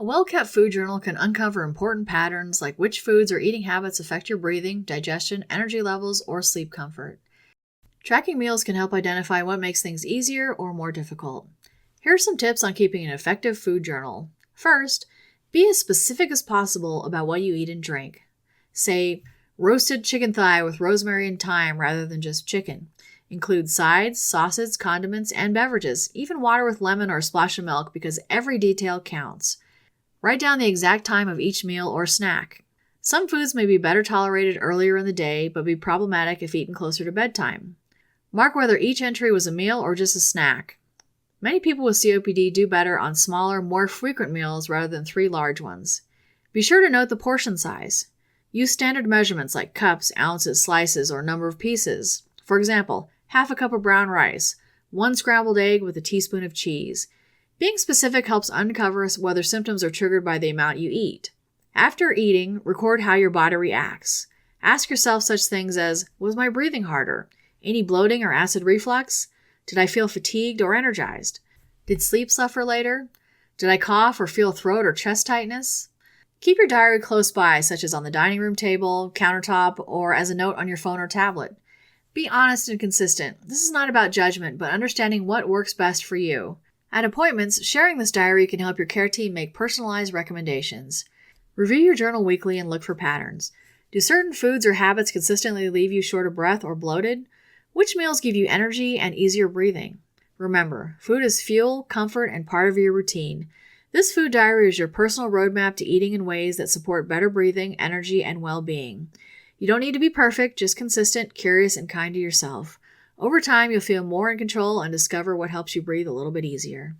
A well-kept food journal can uncover important patterns like which foods or eating habits affect your breathing, digestion, energy levels, or sleep comfort. Tracking meals can help identify what makes things easier or more difficult. Here are some tips on keeping an effective food journal. First, be as specific as possible about what you eat and drink. Say, roasted chicken thigh with rosemary and thyme rather than just chicken. Include sides, sauces, condiments, and beverages, even water with lemon or a splash of milk, because every detail counts. Write down the exact time of each meal or snack. Some foods may be better tolerated earlier in the day, but be problematic if eaten closer to bedtime. Mark whether each entry was a meal or just a snack. Many people with COPD do better on smaller, more frequent meals rather than 3 large ones. Be sure to note the portion size. Use standard measurements like cups, ounces, slices, or number of pieces. For example, half a cup of brown rice, 1 scrambled egg with a teaspoon of cheese. Being specific helps uncover whether symptoms are triggered by the amount you eat. After eating, record how your body reacts. Ask yourself such things as, was my breathing harder? Any bloating or acid reflux? Did I feel fatigued or energized? Did sleep suffer later? Did I cough or feel throat or chest tightness? Keep your diary close by, such as on the dining room table, countertop, or as a note on your phone or tablet. Be honest and consistent. This is not about judgment, but understanding what works best for you. At appointments, sharing this diary can help your care team make personalized recommendations. Review your journal weekly and look for patterns. Do certain foods or habits consistently leave you short of breath or bloated? Which meals give you energy and easier breathing? Remember, food is fuel, comfort, and part of your routine. This food diary is your personal roadmap to eating in ways that support better breathing, energy, and well-being. You don't need to be perfect, just consistent, curious, and kind to yourself. Over time, you'll feel more in control and discover what helps you breathe a little bit easier.